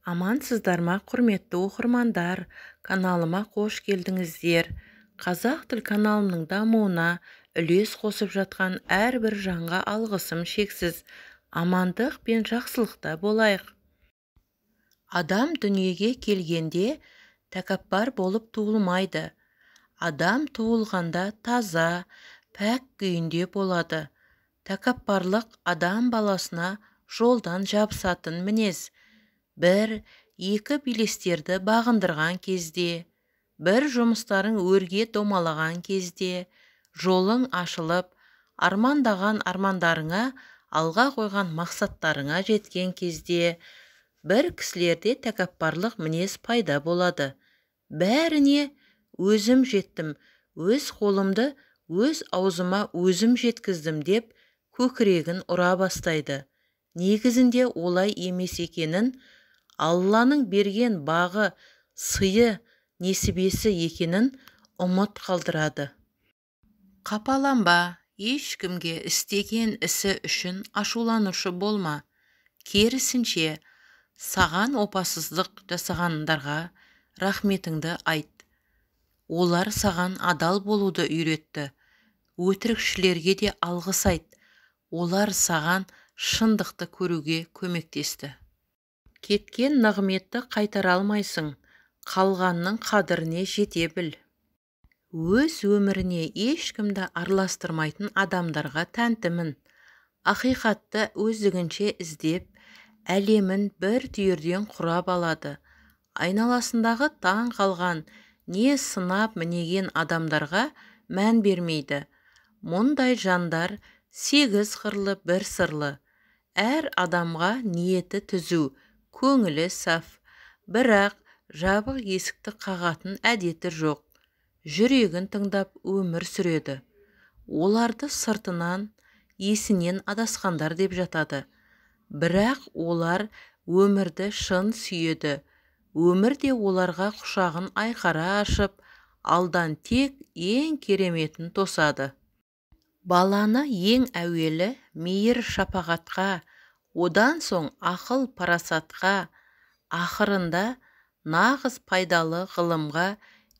Амансыздар ма, құрметті оқырмандар, каналыма қош келдіңіздер. Қазақ тіл каналымның дамуына үлес қосып жатқан әрбір жанға алғысым шексіз. Амандық пен жақсылықта болайық. Адам дүниеге келгенде тәкаппар болып туылмайды. Адам туылғанда таза, пәк күйінде болады. Тәкаппарлық адам баласына жолдан жабысатын мінез. Бір, екі белестерді бағындырған кезде, бір жұмыстарын өрге домалаған кезде, жолың ашылып, армандаған армандарыңа, алға қойған мақсаттарыңа жеткен кезде, бір кісілерде тәкаппарлық мінез пайда болады. Бәріне өзім жеттім, өз қолымды өз аузыма өзім жеткіздім деп көкірегін ұра бастайды. Негізінде олай емес екенін, Алланың берген бағы, сыйы, несібесі екенін ұмыт қалдырады. Қапаланба, ешкімге істеген ісі үшін ашуланушы болма. Керісінше, саған опасыздық жасағандарға рахметіңді айт. Олар саған адал болуды үйретті. Өтірікшілерге де алғыс айт. Олар саған шындықты көруге көмектесті. Кеткен нығметті қайтара алмайсың, қалғанның қадіріне жете біл. Өз өміріне ешкімді араластырмайтын адамдарға тәнтімін. Ақиқатты өздігінше іздеп, әлемін бір түйірден құрап алады. Айналасындағы таң қалған, не сынап мінеген адамдарға мән бермейді. Мұндай жандар 8 қырлы бір сырлы. Әр адамға ниеті түзу, көңілі саф, бірақ жабық есікті қағатын әдеті жоқ. Жүрегін тыңдап өмір сүреді. Оларды сыртынан, есінен адасқандар деп жатады. Бірақ олар өмірді шын сүйеді. Өмір де оларға құшағын айқара ашып, алдан тек ең кереметін тосады. Баланы ең әуелі мейір шапағатқа, одан соң ақыл парасатқа, ақырында нағыз пайдалы ғылымға,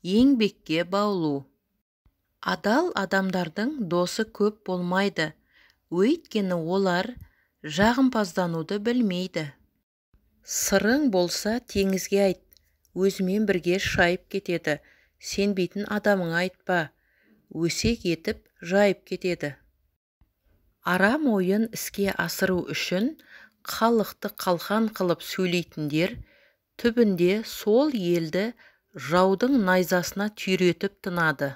еңбекке баулу. Адал адамдардың досы көп болмайды, өйткені олар жағымпаздануды білмейді. Сырың болса теңізге айт, өзімен бірге шайып кетеді. Сенбейтін адамыңа айтпа, өсек етіп жайып кетеді. Арам ойын іске асыру үшін халықты қалқан қылып сөйлейтіндер түбінде сол елді жаудың найзасына түйретіп тынады.